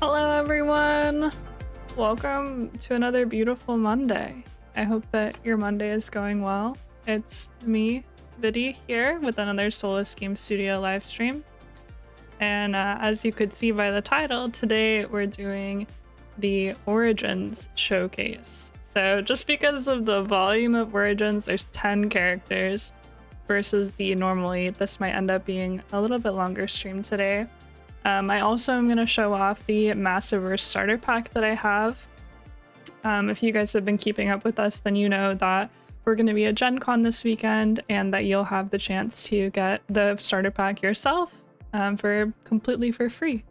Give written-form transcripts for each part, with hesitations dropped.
Hello everyone! Welcome to another beautiful Monday. I hope that your Monday is going well. It's me, Viddy, here with another Solus Game Studio live stream. And as you could see by the title, today we're doing the Origins Showcase. So just because of the volume of Origins, there's 10 characters versus the normally, this might end up being a little bit longer stream today. I also am going to show off the Massiverse starter pack that I have. If you guys have been keeping up with us, then you know that we're going to be at Gen Con this weekend and that you'll have the chance to get the starter pack yourself completely for free.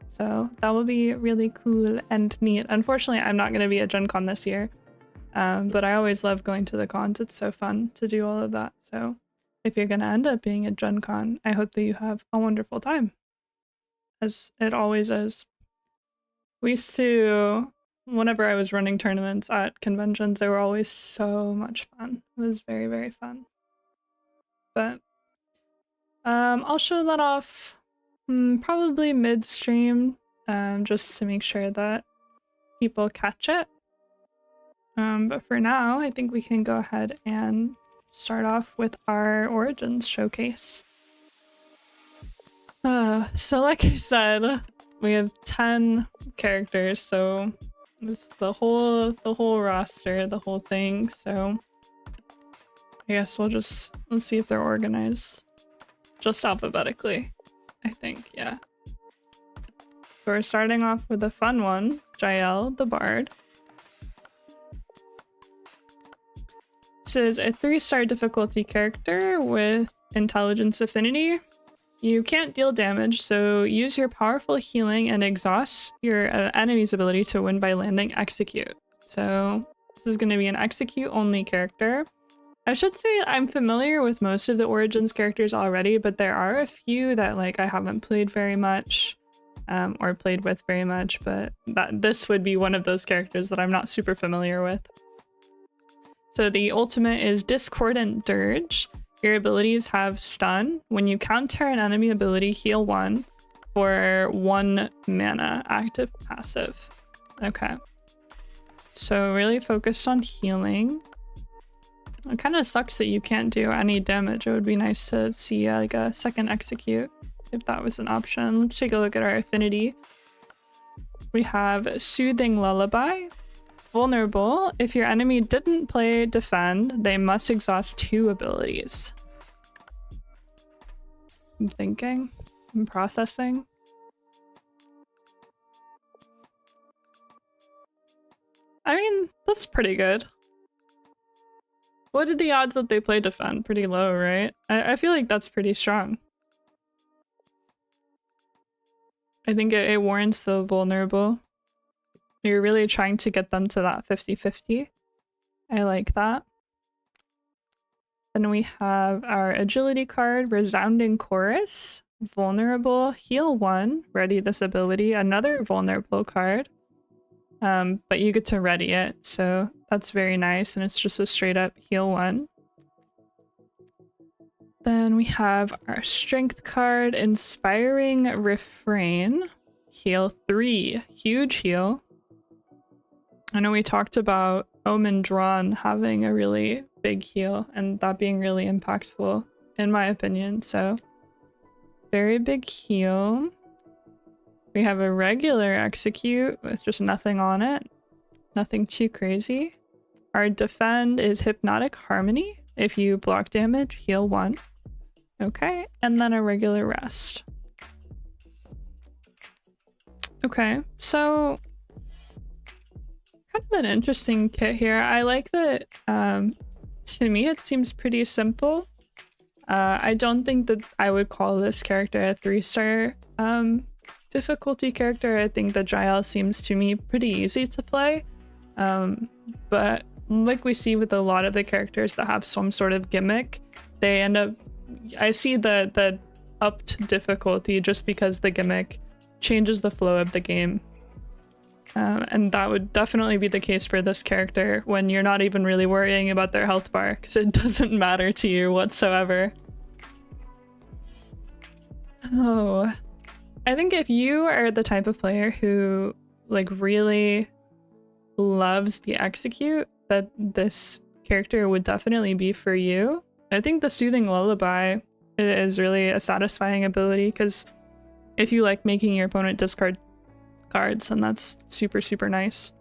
So that will be really cool and neat. Unfortunately, I'm not going to be at Gen Con this year, but I always love going to the cons. It's so fun to do all of that. So if you're going to end up being at Gen Con, I hope that you have a wonderful time. As it always is. We used to, whenever I was running tournaments at conventions, they were always so much fun. It was very, very fun. But I'll show that off probably mid-stream, just to make sure that people catch it. But for now, I think we can go ahead and start off with our Origins showcase. So like I said, we have 10 characters, so it's the whole roster, the whole thing. So I guess let's see if they're organized just alphabetically, I think. Yeah. So we're starting off with a fun one, Jael the Bard. This is a 3-star difficulty character with intelligence affinity. You can't deal damage, so use your powerful healing and exhaust your enemy's ability to win by landing execute. So this is going to be an execute only character. I should say I'm familiar with most of the Origins characters already, but there are a few that like I haven't played very much or played with very much, but this would be one of those characters that I'm not super familiar with. So the ultimate is Discordant Dirge. Your abilities have stun. When you counter an enemy ability, heal 1 for 1 mana, active passive. Okay. So really focused on healing. It kind of sucks that you can't do any damage. It would be nice to see like a second execute if that was an option. Let's take a look at our affinity. We have Soothing Lullaby. Vulnerable. If your enemy didn't play defend, they must exhaust 2 abilities. I'm thinking. I'm processing. I mean, that's pretty good. What are the odds that they play defend? Pretty low, right? I feel like that's pretty strong. I think it warrants the vulnerable. You're really trying to get them to that 50-50. I like that. Then we have our agility card, Resounding Chorus. Vulnerable, heal 1, ready this ability. Another vulnerable card. But you get to ready it, so that's very nice, and it's just a straight up heal 1. Then we have our strength card, Inspiring Refrain. Heal 3, huge heal. I know we talked about Omen Drawn having a really big heal and that being really impactful in my opinion, so very big heal. We have a regular execute with just nothing on it, nothing too crazy. Our defend is Hypnotic Harmony. If you block damage, heal 1. Okay, and then a regular rest. Okay, so kind of an interesting kit here. I like that. To me it seems pretty simple. I don't think that I would call this character a 3-star difficulty character. I think that Jael seems to me pretty easy to play, but like we see with a lot of the characters that have some sort of gimmick, they end up, I see the upped difficulty just because the gimmick changes the flow of the game. And that would definitely be the case for this character when you're not even really worrying about their health bar because it doesn't matter to you whatsoever. Oh, I think if you are the type of player who like really loves the execute, that this character would definitely be for you. I think the Soothing Lullaby is really a satisfying ability because if you like making your opponent discard cards, and that's super, super nice.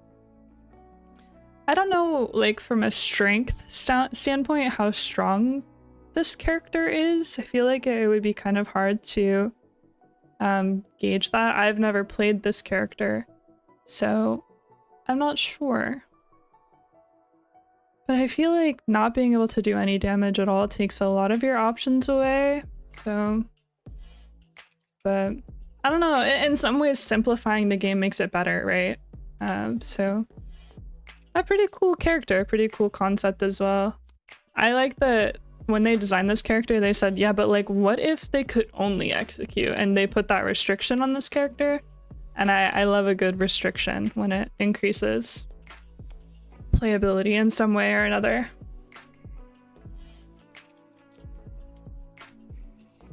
I don't know, like from a strength standpoint, how strong this character is. I feel like it would be kind of hard to gauge that. I've never played this character, so I'm not sure. But I feel like not being able to do any damage at all takes a lot of your options away. So, but I don't know. In some ways, simplifying the game makes it better, right? So a pretty cool character, pretty cool concept as well. I like that when they designed this character, they said, yeah, but like, what if they could only execute? And they put that restriction on this character. And I love a good restriction when it increases playability in some way or another.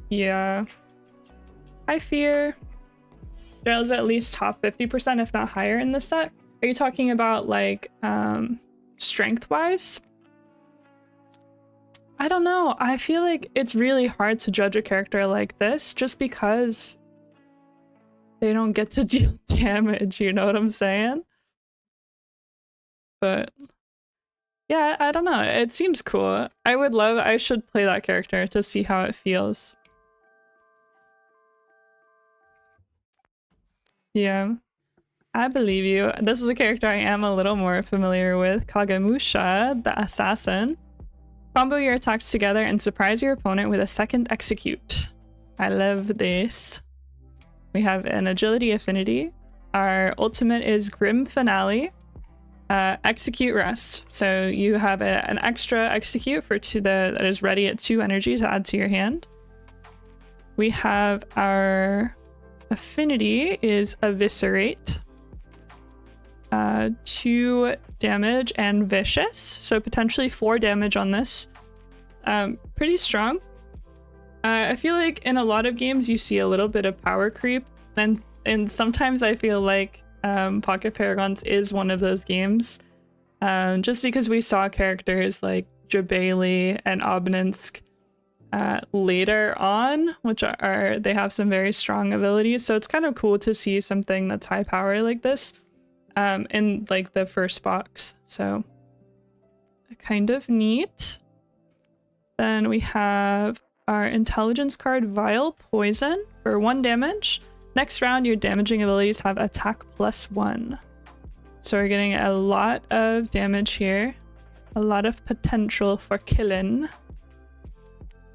Yeah. I fear Gerald's at least top 50%, if not higher in this set. Are you talking about like strength-wise? I don't know. I feel like it's really hard to judge a character like this just because they don't get to deal damage, you know what I'm saying? But yeah, I don't know. It seems cool. I should play that character to see how it feels. Yeah, I believe you. This is a character I am a little more familiar with. Kagemusha, the assassin. Combo your attacks together and surprise your opponent with a second execute. I love this. We have an agility affinity. Our ultimate is Grim Finale. Execute rest. So you have an extra execute for that is ready at 2 energy to add to your hand. We have our affinity is Eviscerate. 2 damage and vicious. So potentially 4 damage on this. Pretty strong. I feel like in a lot of games you see a little bit of power creep, and sometimes I feel like Pocket Paragons is one of those games. Just because we saw characters like Jabali and Obninsk later on, which they have some very strong abilities, so it's kind of cool to see something that's high power like this in like the first box. So kind of neat. Then we have our intelligence card, Vile Poison, for 1 damage. Next round, your damaging abilities have attack +1. So we're getting a lot of damage here. A lot of potential for killing.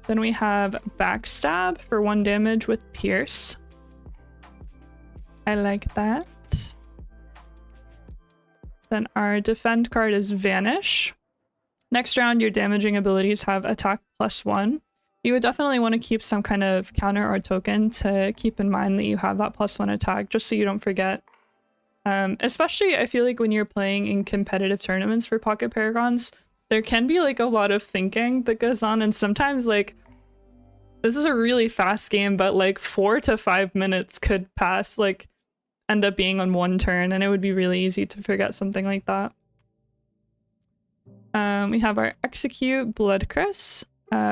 Then we have Backstab for 1 damage with Pierce. I like that. Then our defend card is Vanish. Next round, your damaging abilities have attack +1. You would definitely want to keep some kind of counter or token to keep in mind that you have that +1 attack, just so you don't forget. Especially, I feel like when you're playing in competitive tournaments for Pocket Paragons, there can be like a lot of thinking that goes on, and sometimes like this is a really fast game, but like 4 to 5 minutes could pass, like end up being on 1 turn, and it would be really easy to forget something like that. We have our Execute Bloodcris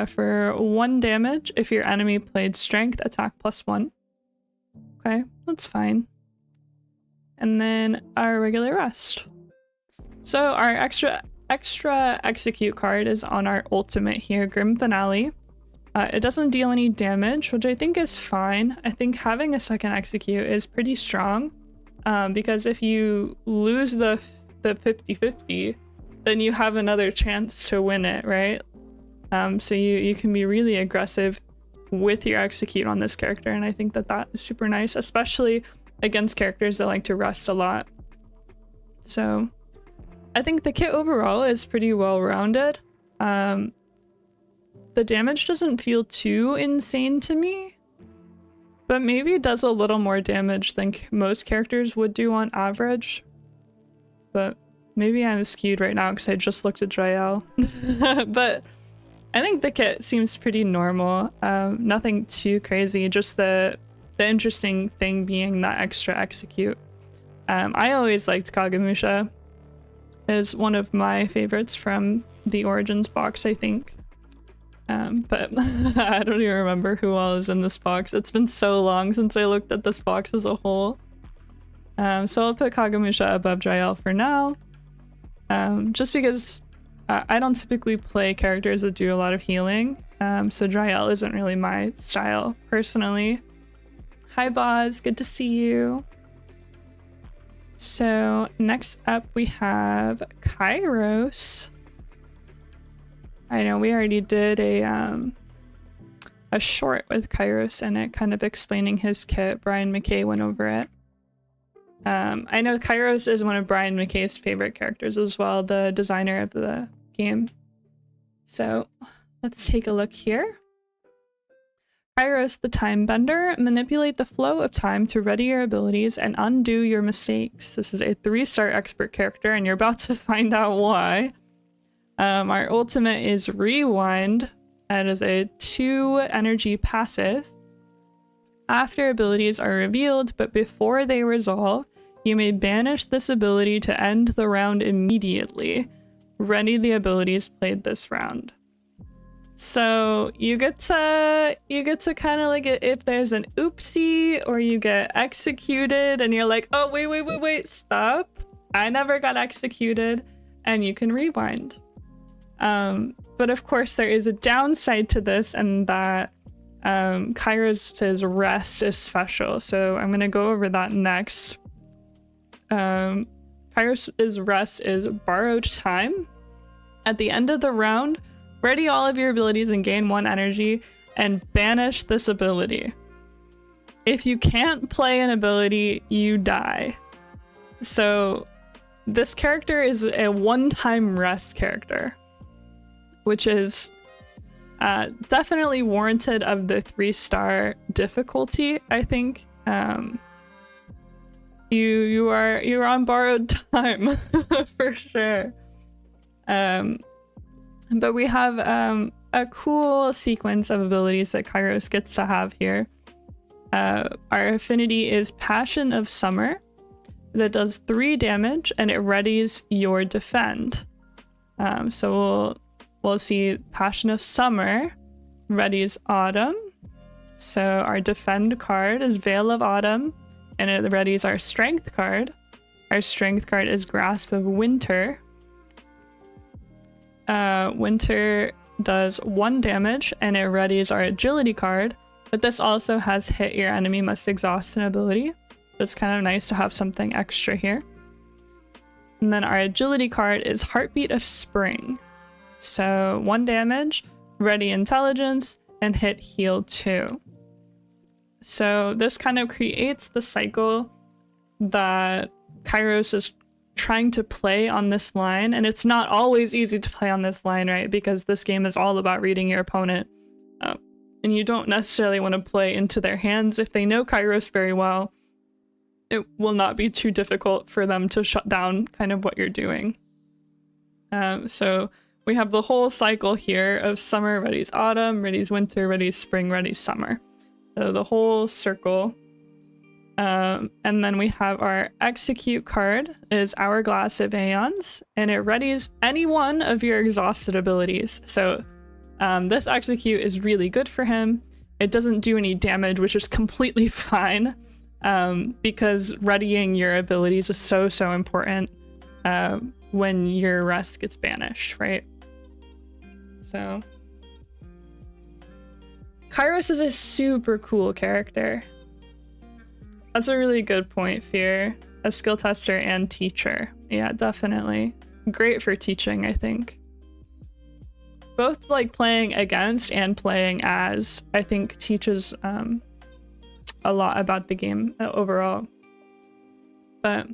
for 1 damage if your enemy played Strength, attack +1. Okay, that's fine. And then our regular rest. So our extra execute card is on our ultimate here, Grim Finale. It doesn't deal any damage, which I think is fine. I think having a second execute is pretty strong, because if you lose the 50-50, then you have another chance to win it, right? So you can be really aggressive with your execute on this character, and I think that is super nice, especially against characters that like to rest a lot. So I think the kit overall is pretty well rounded. The damage doesn't feel too insane to me, but maybe it does a little more damage than most characters would do on average. But maybe I'm skewed right now because I just looked at Jael. But I think the kit seems pretty normal. Nothing too crazy, just the The interesting thing being that extra execute. I always liked Kagamusha. Is one of my favorites from the Origins box, I think. But I don't even remember who all is in this box. It's been so long since I looked at this box as a whole. So I'll put Kagamusha above Jael for now. Just because I don't typically play characters that do a lot of healing. So Jael isn't really my style personally. Hi Boz, good to see you. So next up we have Kairos. I know we already did a short with Kairos in it, kind of explaining his kit. Brian McKay went over it. I know Kairos is one of Brian McKay's favorite characters as well, the designer of the game. So let's take a look here. Kairos the Time Bender. Manipulate the flow of time to ready your abilities and undo your mistakes. This is a 3-star expert character, and you're about to find out why. Our ultimate is Rewind. That is a 2 energy passive. After abilities are revealed, but before they resolve, you may banish this ability to end the round immediately. Ready the abilities played this round. So you get to kind of like, if there's an oopsie or you get executed and you're like, oh wait, stop, I never got executed, and you can rewind. But of course there is a downside to this, and that Kairos' rest is special, so I'm gonna go over that next. Kairos' rest is borrowed time. At the end of the round, ready all of your abilities and gain 1 energy, and banish this ability. If you can't play an ability, you die. So this character is a one-time rest character, which is definitely warranted of the 3-star difficulty, I think. You're on borrowed time for sure. But we have a cool sequence of abilities that Kairos gets to have here. Our affinity is Passion of Summer, that does 3 damage, and it readies your defend. So we'll see Passion of Summer readies Autumn. So our defend card is Veil of Autumn, and it readies our strength card. Our strength card is Grasp of Winter. Winter does 1 damage, and it readies our agility card, but this also has hit your enemy must exhaust an ability. It's kind of nice to have something extra here. And then our agility card is Heartbeat of Spring. So 1 damage, ready intelligence, and hit heal 2. So this kind of creates the cycle that Kairos is trying to play on this line, and it's not always easy to play on this line, right? Because this game is all about reading your opponent, and you don't necessarily want to play into their hands. If they know Kairos very well, it will not be too difficult for them to shut down kind of what you're doing. So we have the whole cycle here of summer readies autumn, readies winter, readies spring, readies summer. So the whole circle. And then we have our execute card is Hourglass of Aeons, and it readies any one of your exhausted abilities. So this execute is really good for him. It doesn't do any damage, which is completely fine, because readying your abilities is so important when your rest gets banished, right? So Kairos is a super cool character. That's a really good point, Fear. A skill tester and teacher. Yeah, definitely. Great for teaching, I think. Both like playing against and playing as, I think teaches a lot about the game overall. But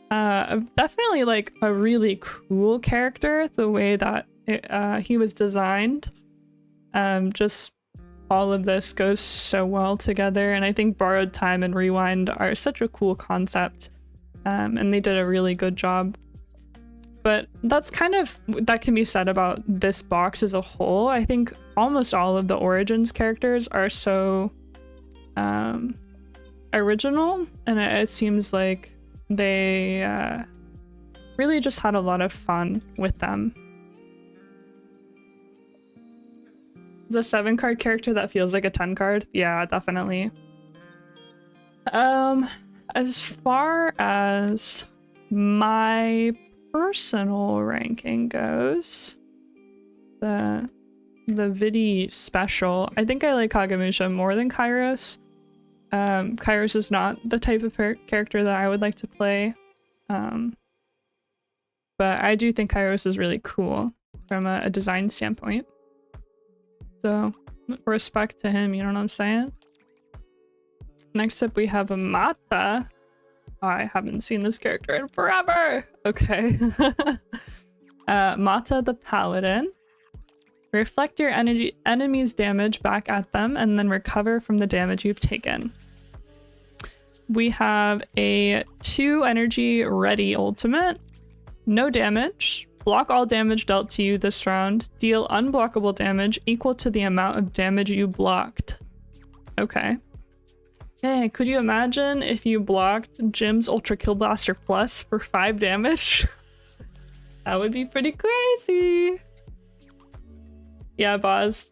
definitely like a really cool character, the way that he was designed. Just all of this goes so well together, and I think Borrowed Time and Rewind are such a cool concept, and they did a really good job. But that's kind of, that can be said about this box as a whole. I think almost all of the Origins characters are so original, and it seems like they really just had a lot of fun with them. The 7-card character that feels like a 10 card? Yeah, definitely. As far as my personal ranking goes, the Vidi special, I think I like Kagemusha more than Kairos. Kairos is not the type of character that I would like to play. But I do think Kairos is really cool from a design standpoint. So, respect to him, you know what I'm saying? Next up we have a Mata. Oh, I haven't seen this character in forever! Okay. Mata the Paladin. Reflect your enemy's damage back at them and then recover from the damage you've taken. We have a 2 energy ready ultimate. No damage. Block all damage dealt to you this round. Deal unblockable damage equal to the amount of damage you blocked. Okay. Hey, could you imagine if you blocked Jim's Ultra Kill Blaster Plus for 5 damage? That would be pretty crazy. Yeah, Boz.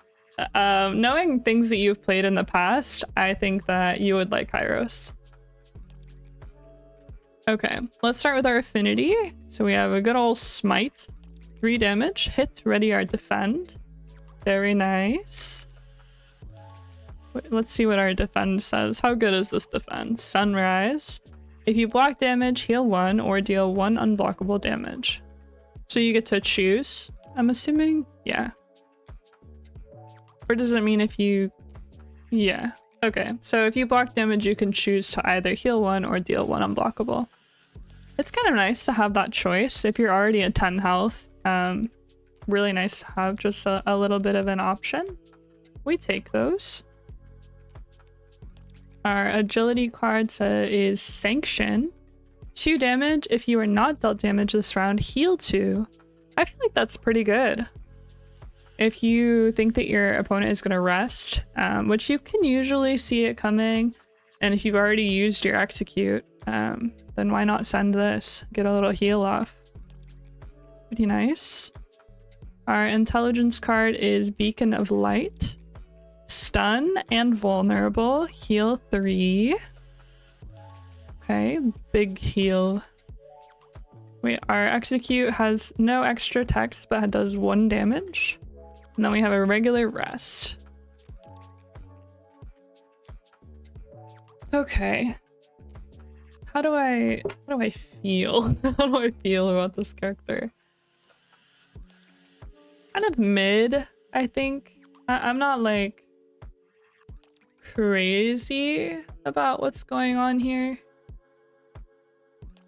Knowing things that you've played in the past, I think that you would like Kairos. Okay, let's start with our affinity. So we have a good old Smite. 3 damage. Hit, ready, or defend. Very nice. Wait, let's see what our defend says. How good is this defend? Sunrise. If you block damage, heal 1 or deal 1 unblockable damage. So you get to choose, I'm assuming? Yeah. Or does it mean if you... Yeah. Okay, so if you block damage, you can choose to either heal 1 or deal 1 unblockable. It's kind of nice to have that choice if you're already at 10 health. Really nice to have just a little bit of an option. We take those. Our agility card is Sanction. 2 damage. If you are not dealt damage this round, heal 2. I feel like that's pretty good. If you think that your opponent is going to rest, which you can usually see it coming, and if you've already used your execute, then why not send this? Get a little heal off. Pretty nice. Our intelligence card is Beacon of Light. Stun and vulnerable. Heal 3. Okay, big heal. Wait, our execute has no extra text, but it does 1 damage. And then we have a regular rest. Okay. How do I feel? How do I feel about this character? Kind of mid, I think. I'm not like crazy about what's going on here.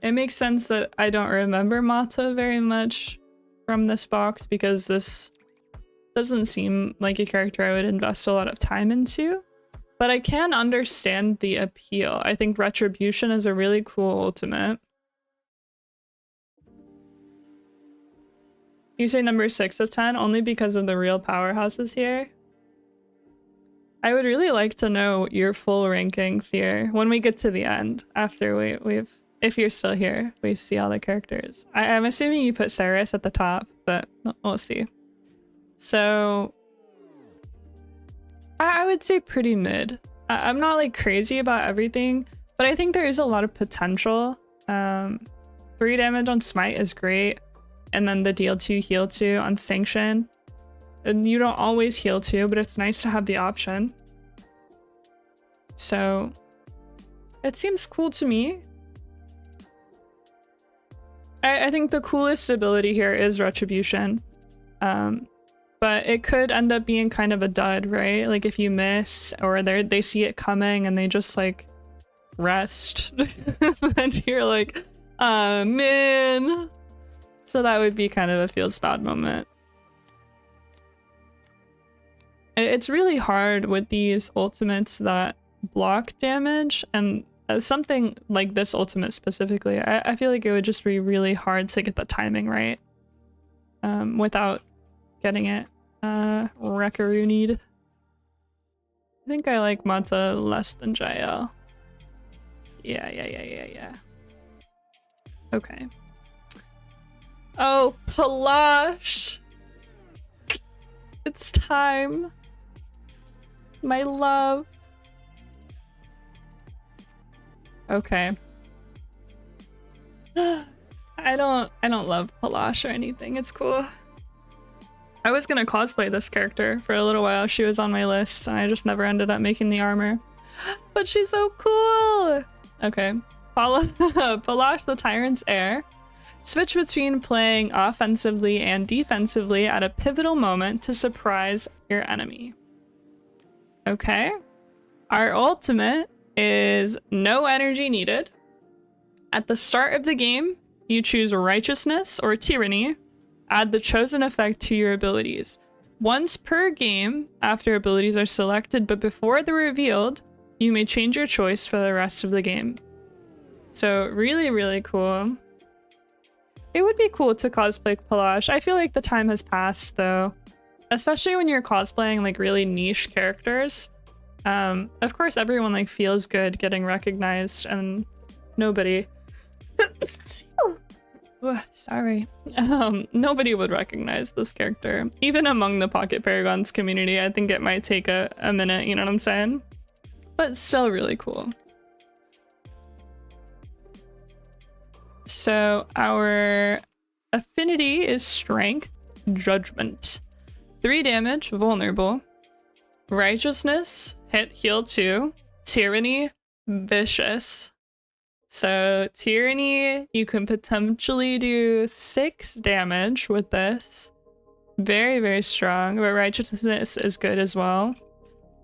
It makes sense that I don't remember Mata very much from this box because this doesn't seem like a character I would invest a lot of time into. But I can understand the appeal. I think Retribution is a really cool ultimate. You say number 6 of 10 only because of the real powerhouses here? I would really like to know your full ranking, Fear, when we get to the end. After we've, if you're still here, we see all the characters. I'm assuming you put Ceres at the top, but we'll see. So I would say pretty mid. I'm not like crazy about everything, but I think there is a lot of potential. 3 damage on Smite is great. And then the deal 2, heal 2 on Sanction. And you don't always heal 2, but it's nice to have the option. So it seems cool to me. I think the coolest ability here is Retribution. But it could end up being kind of a dud, right? Like if you miss or they see it coming and they just like rest. And you're like, man. So that would be kind of a feels bad moment. It's really hard with these ultimates that block damage, and something like this ultimate specifically, I feel like it would just be really hard to get the timing right without getting it wreckaroonied. think I like Mata less than Jael. Yeah. Okay. Oh, Palash! It's time. My love. Okay. I don't love Palash or anything. It's cool. I was gonna cosplay this character for a little while. She was on my list, and I just never ended up making the armor. But she's so cool! Okay. Palash the Tyrant's Heir. Switch between playing offensively and defensively at a pivotal moment to surprise your enemy. Okay. Our ultimate is no energy needed. At the start of the game, you choose Righteousness or Tyranny. Add the chosen effect to your abilities. Once per game after abilities are selected, but before they're revealed, you may change your choice for the rest of the game. So really, really cool. It would be cool to cosplay Palash. I feel like the time has passed though, especially when you're cosplaying like really niche characters. Of course, everyone like feels good getting recognized, and nobody. Sorry. Nobody would recognize this character. Even among the Pocket Paragons community, I think it might take a minute, you know what I'm saying? But still really cool. So our affinity is Strength, Judgment. 3 damage, vulnerable. Righteousness, hit, heal 2. Tyranny, vicious. So Tyranny, you can potentially do 6 damage with this. Very, very strong, but Righteousness is good as well.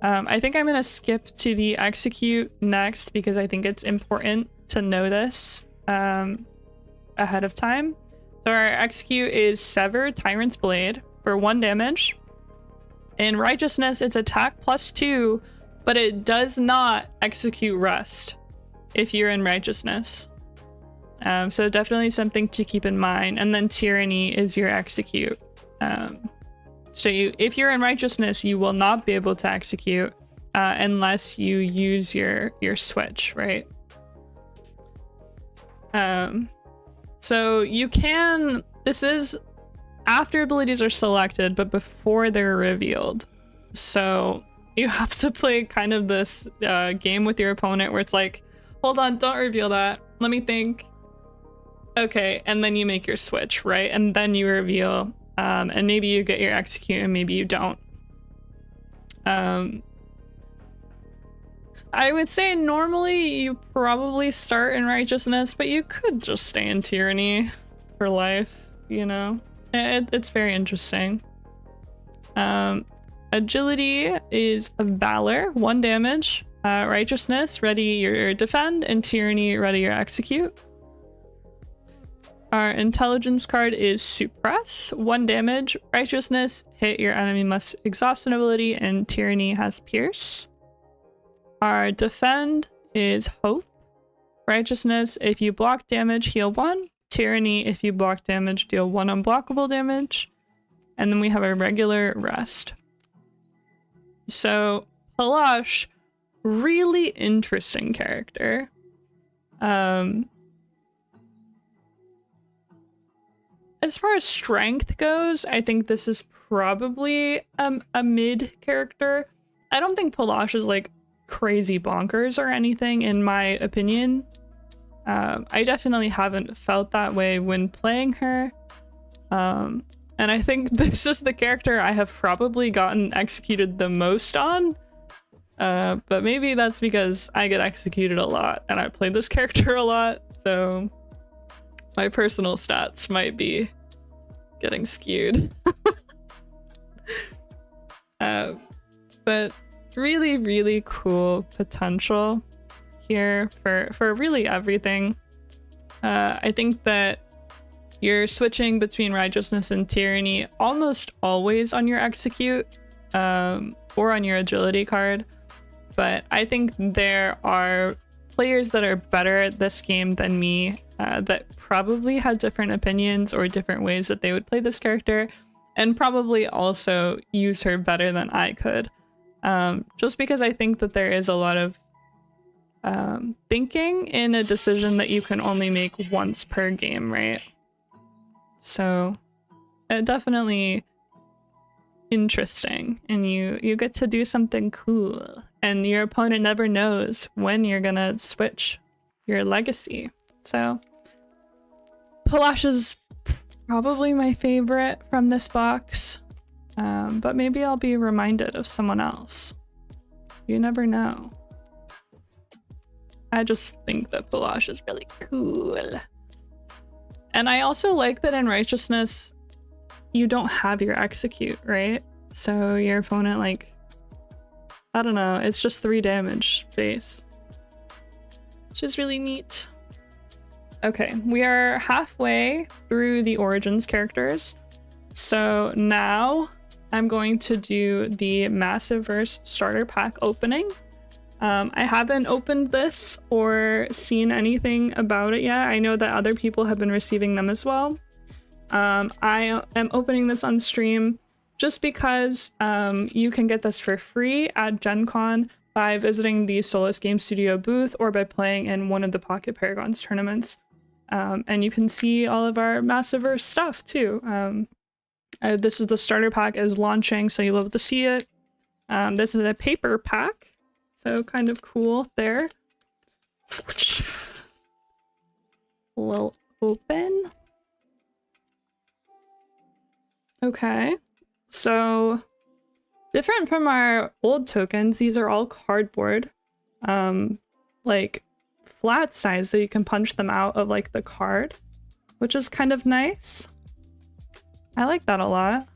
I think I'm gonna skip to the Execute next because I think it's important to know this ahead of time. So our Execute is Sever Tyrant's Blade for 1 damage. In Righteousness, it's attack +2, but it does not execute rest if you're in Righteousness. So definitely something to keep in mind. And then Tyranny is your Execute. So if you're in Righteousness, you will not be able to execute unless you use your switch, right? So you can, this is after abilities are selected, but before they're revealed. So you have to play kind of this game with your opponent where it's like, hold on, don't reveal that. Let me think. Okay, and then you make your switch, right? And then you reveal, and maybe you get your execute and maybe you don't. I would say normally you probably start in Righteousness, but you could just stay in Tyranny for life, you know? It's very interesting. Agility is Valor, 1 damage. Righteousness, ready your defend, and Tyranny, ready your execute. Our intelligence card is Suppress, 1 damage. Righteousness, hit your enemy must exhaust an ability, and Tyranny has Pierce. Our defend is Hope. Righteousness, if you block damage, heal 1. Tyranny, if you block damage, deal 1 unblockable damage. And then we have a regular rest. So Palash, really interesting character. As far as strength goes, I think this is probably a mid character. I don't think Palash is like crazy bonkers or anything, in my opinion. I definitely haven't felt that way when playing her. And I think this is the character I have probably gotten executed the most on. But maybe that's because I get executed a lot and I play this character a lot, so my personal stats might be getting skewed. But really, really cool potential here for really everything. I think that you're switching between Righteousness and Tyranny almost always on your execute or on your agility card. But I think there are players that are better at this game than me that probably had different opinions or different ways that they would play this character, and probably also use her better than I could. just because I think that there is a lot of thinking in a decision that you can only make once per game, right? So definitely interesting, and you get to do something cool, and your opponent never knows when you're gonna switch your legacy. So Palash is probably my favorite from this box, but maybe I'll be reminded of someone else. You never know. I just think that Palash is really cool. And I also like that in Righteousness, you don't have your execute, right? So your opponent, like, I don't know, it's just 3 damage base, which is really neat. Okay, we are halfway through the Origins characters. So now I'm going to do the Massiveverse starter pack opening. I haven't opened this or seen anything about it yet. I know that other people have been receiving them as well. I am opening this on stream just because you can get this for free at Gen Con by visiting the Solus Game Studio booth or by playing in one of the Pocket Paragons tournaments. And you can see all of our Massiveverse stuff too. This is the starter pack is launching, so you'll be able to see it. This is a paper pack, so kind of cool there. We'll open. Okay, so different from our old tokens, these are all cardboard, like flat size, so you can punch them out of like the card, which is kind of nice. I like that a lot.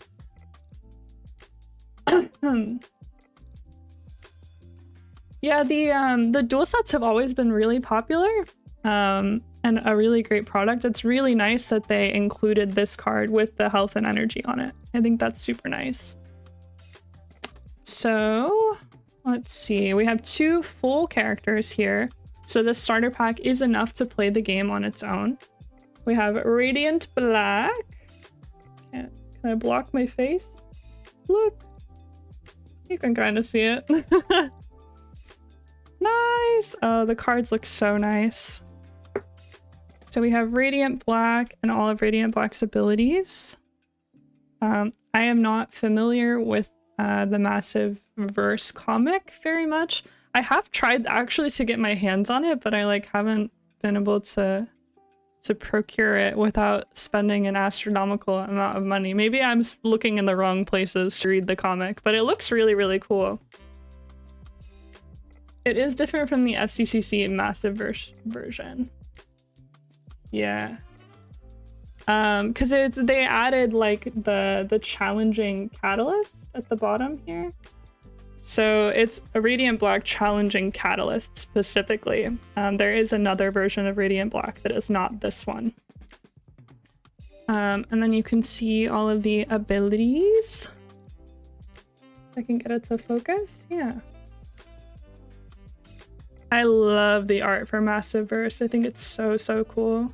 Yeah, the dual sets have always been really popular, and a really great product. It's really nice that they included this card with the health and energy on it. I think that's super nice. So let's see, we have 2 full characters here. So this starter pack is enough to play the game on its own. We have Radiant Black. Can I block my face? Look, you can kind of see it. Nice. Oh, the cards look so nice. So we have Radiant Black and all of Radiant Black's abilities. I am not familiar with the Massiveverse comic very much. I have tried actually to get my hands on it, but I like haven't been able to procure it without spending an astronomical amount of money. Maybe I'm looking in the wrong places to read the comic, but it looks really, really cool. It is different from the SCCC Massiveverse version. Yeah. Because they added like the challenging catalyst at the bottom here. So it's a Radiant Black challenging catalyst specifically. There is another version of Radiant Black that is not this one. And then you can see all of the abilities. I can get it to focus. Yeah. I love the art for Massiveverse. I think it's so, so cool.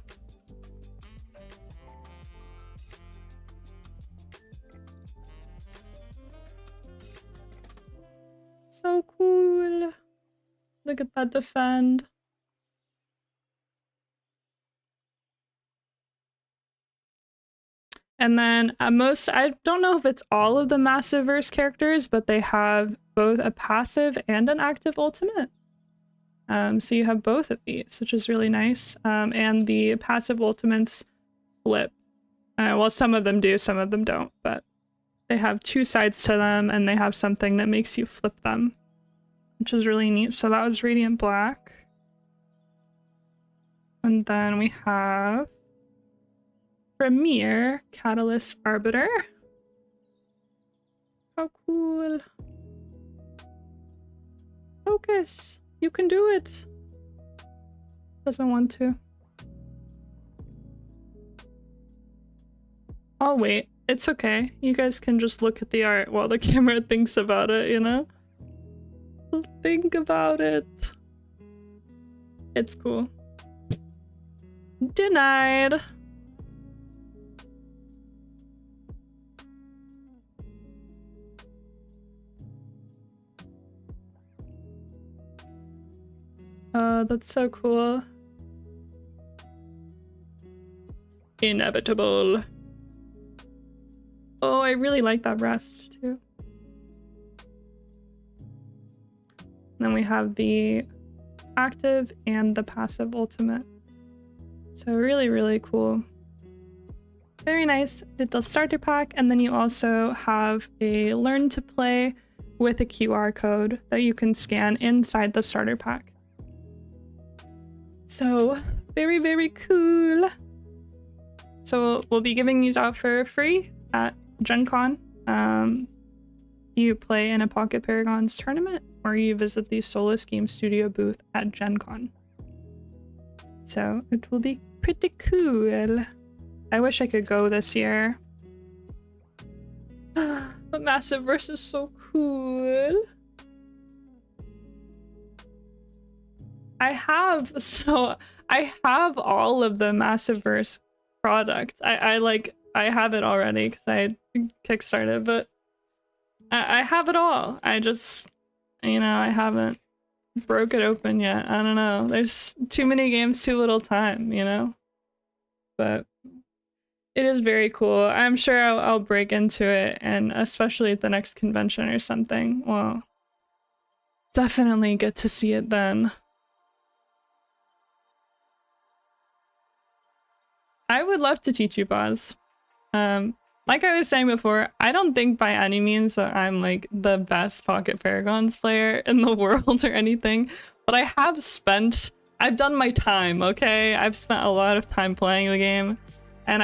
So cool. Look at that defend. And then I don't know if it's all of the Massiveverse characters, but they have both a passive and an active ultimate. So you have both of these, which is really nice. And the passive ultimates flip. Well, some of them do, some of them don't, but they have 2 sides to them, and they have something that makes you flip them, which is really neat. So that was Radiant Black. And then we have Premier Catalyst Arbiter. How cool. Focus. You can do it. Doesn't want to. Oh wait, it's okay. You guys can just look at the art while the camera thinks about it, you know? Think about it. It's cool. Denied. Oh, that's so cool. Inevitable. Oh, I really like that rest too. Then we have the active and the passive ultimate. So really, really cool. Very nice little starter pack. And then you also have a learn to play with a QR code that you can scan inside the starter pack. So very, very cool. So we'll be giving these out for free at Gen Con. You play in a Pocket Paragons tournament or you visit the Solus Game Studio booth at Gen Con. So it will be pretty cool. I wish I could go this year. But Massiveverse is so cool. I have all of the Massiveverse products. I have it already because I kickstarted, but I have it all. I just, you know, I haven't broke it open yet. I don't know. There's too many games, too little time, you know? But it is very cool. I'm sure I'll break into it, and especially at the next convention or something. Well, definitely get to see it then. I would love to teach you, Boz. Like I was saying before, I don't think by any means that I'm like the best Pocket Paragons player in the world or anything, but I've done my time, okay? I've spent a lot of time playing the game, and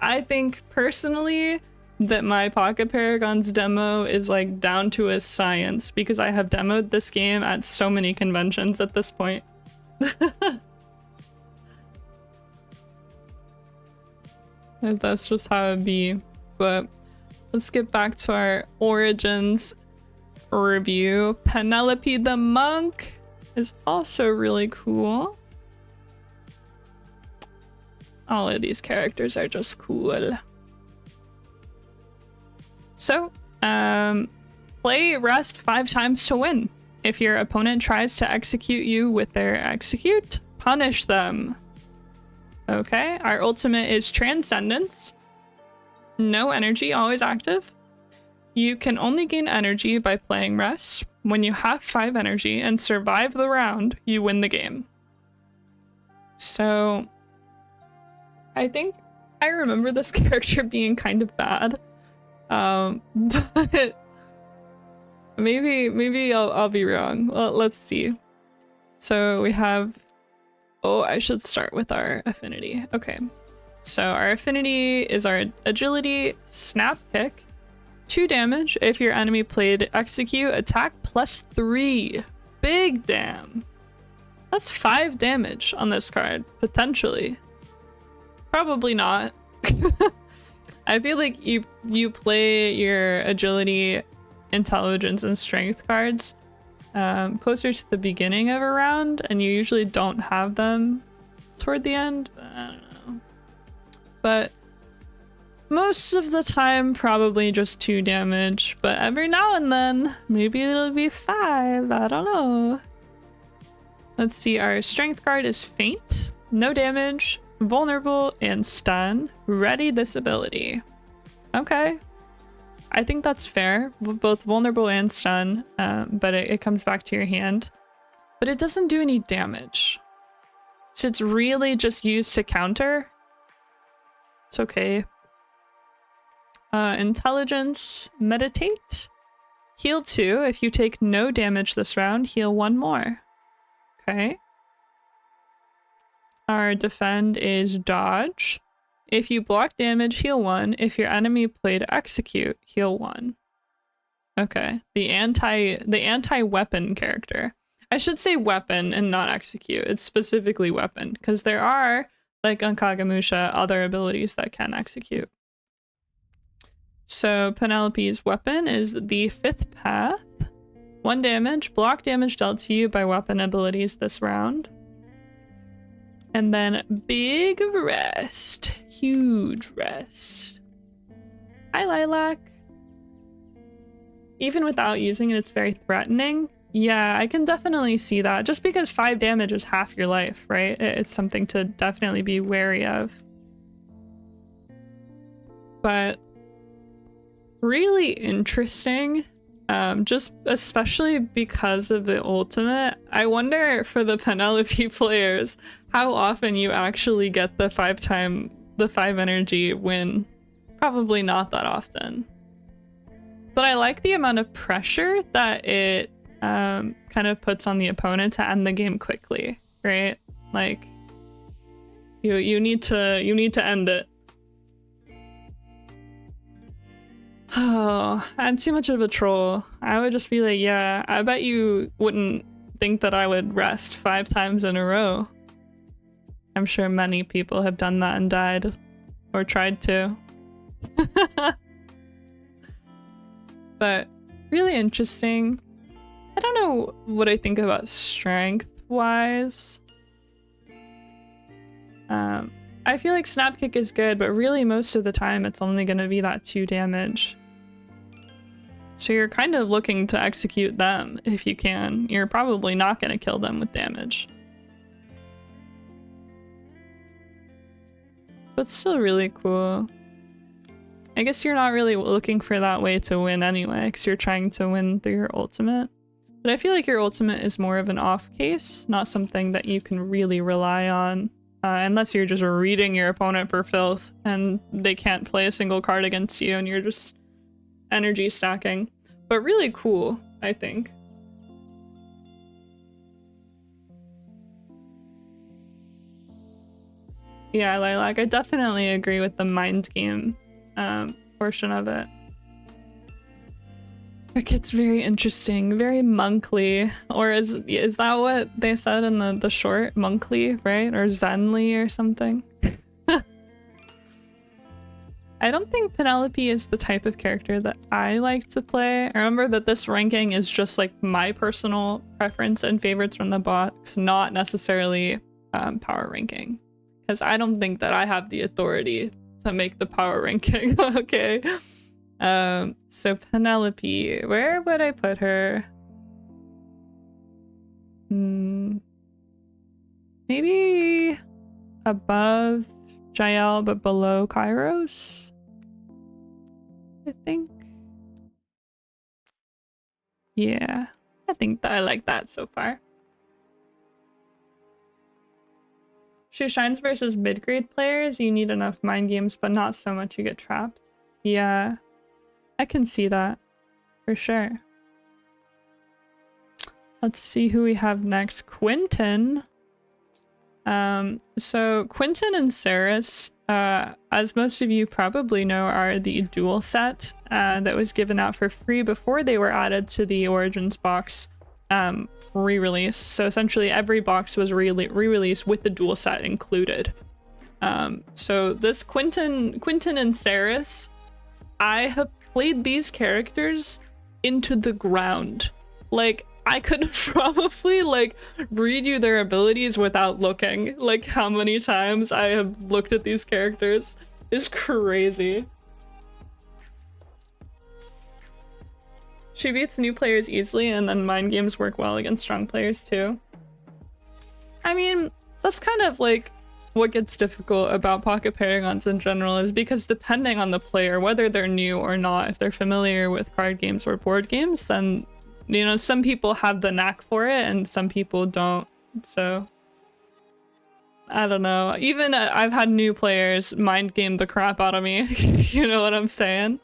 I think personally that my Pocket Paragons demo is like down to a science because I have demoed this game at so many conventions at this point. That's just how it be. But let's get back to our Origins review. Penelope the Monk is also really cool. All of these characters are just cool. So, play rest 5 times to win. If your opponent tries to execute you with their execute, punish them. Okay, our ultimate is Transcendence. No energy, always active. You can only gain energy by playing rest. When you have 5 energy and survive the round, you win the game. So, I think I remember this character being kind of bad. But maybe I'll be wrong. Well, let's see. So we have, oh, I should start with our affinity. Okay. So our affinity is our agility, snap kick, 2 damage. If your enemy played execute, attack +3. Big damn. That's 5 damage on this card, potentially. Probably not. I feel like you play your agility, intelligence, and strength cards closer to the beginning of a round, and you usually don't have them toward the end. I don't know. But most of the time, probably just 2 damage. But every now and then, maybe it'll be 5. I don't know. Let's see. Our strength card is faint, no damage, vulnerable, and stun. Ready this ability. Okay. I think that's fair. Both vulnerable and stun, but it comes back to your hand. But it doesn't do any damage. So it's really just used to counter. It's okay. Intelligence, meditate. Heal 2. If you take no damage this round, heal 1 more. Okay. Our defend is dodge. If you block damage, heal 1. If your enemy played execute, heal 1. Okay. The anti-weapon character. I should say weapon and not execute. It's specifically weapon, because there are, like on Kagamusha, other abilities that can execute. So Penelope's weapon is the 5th path. 1 damage. Block damage dealt to you by weapon abilities this round. And then big rest. Huge rest. Hi, Lilac. Even without using it, it's very threatening. Yeah, I can definitely see that. Just because 5 damage is half your life, right? It's something to definitely be wary of. But really interesting, just especially because of the ultimate. I wonder for the Penelope players how often you actually get the 5 energy win. Probably not that often. But I like the amount of pressure that it kind of puts on the opponent to end the game quickly, right? Like you need to end it. Oh, I'm too much of a troll. I would just be like, yeah, I bet you wouldn't think that I would rest 5 times in a row. I'm sure many people have done that and died, or tried to. But really interesting. I don't know what I think about strength-wise. I feel like Snap Kick is good, but really most of the time it's only going to be that 2 damage. So you're kind of looking to execute them if you can. You're probably not going to kill them with damage. But still really cool. I guess you're not really looking for that way to win anyway, because you're trying to win through your ultimate. But I feel like your ultimate is more of an off case, not something that you can really rely on. Unless you're just reading your opponent for filth and they can't play a single card against you and you're just energy stacking. But really cool, I think. Yeah, Lilac, I definitely agree with the mind game portion of it. It gets very interesting, very monkly. Or is that what they said in the short? Monkly, right? Or Zenly or something? I don't think Penelope is the type of character that I like to play. I remember that this ranking is just like my personal preference and favorites from the box, not necessarily power ranking. Because I don't think that I have the authority to make the power ranking, okay? So Penelope, where would I put her? Maybe above Jael, but below Kairos, I think. Yeah, I think that I like that so far. She shines versus mid-grade players. You need enough mind games, but not so much you get trapped. Yeah, I can see that for sure. Let's see who we have next. Quentin. So Quentin and Saris, as most of you probably know, are the dual set that was given out for free before they were added to the Origins box re-release. So essentially every box was re-released with the dual set included. So this Quentin and Saris, I have played these characters into the ground. Like, I could probably like read you their abilities without looking. Like how many times I have looked at these characters is crazy. She beats new players easily, and then mind games work well against strong players too. I mean, that's kind of like what gets difficult about Pocket Paragons in general, is because depending on the player, whether they're new or not, if they're familiar with card games or board games, then, you know, some people have the knack for it and some people don't. So I don't know. Even I've had new players mind game the crap out of me. You know what I'm saying?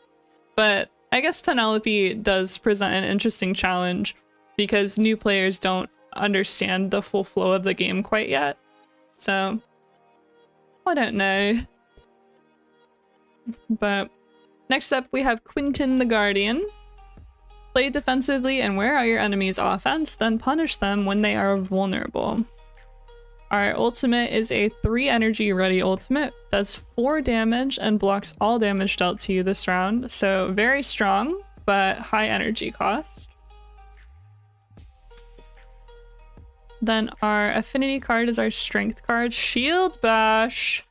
But I guess Penelope does present an interesting challenge because new players don't understand the full flow of the game quite yet. So I don't know. But next up we have Quentin the Guardian. Play defensively and wear out your enemy's offense, then punish them when they are vulnerable. Our ultimate is a 3 energy ready ultimate, does 4 damage and blocks all damage dealt to you this round, so very strong, but high energy cost. Then our affinity card is our strength card, Shield Bash.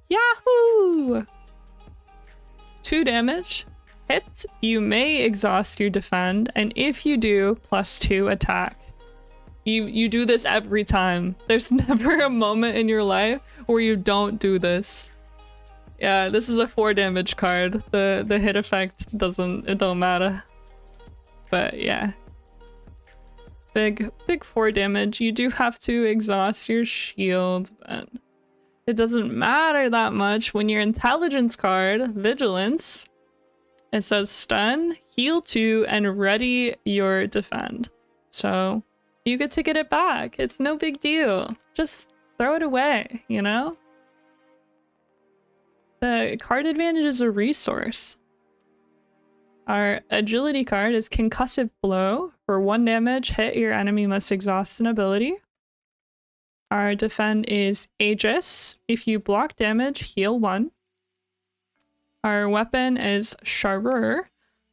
Yahoo! 2 damage, hit, you may exhaust your defend, and if you do, +2 attack. You do this every time. There's never a moment in your life where you don't do this. Yeah, this is a 4 damage card. The hit effect don't matter. But yeah. Big 4 damage. You do have to exhaust your shield, but it doesn't matter that much when your intelligence card, Vigilance, it says stun, heal 2, and ready your defend. So you get to get it back. It's no big deal. Just throw it away, you know? The card advantage is a resource. Our agility card is Concussive Blow. For 1 damage hit, your enemy must exhaust an ability. Our defend is Aegis. If you block damage, heal 1. Our weapon is Charreur.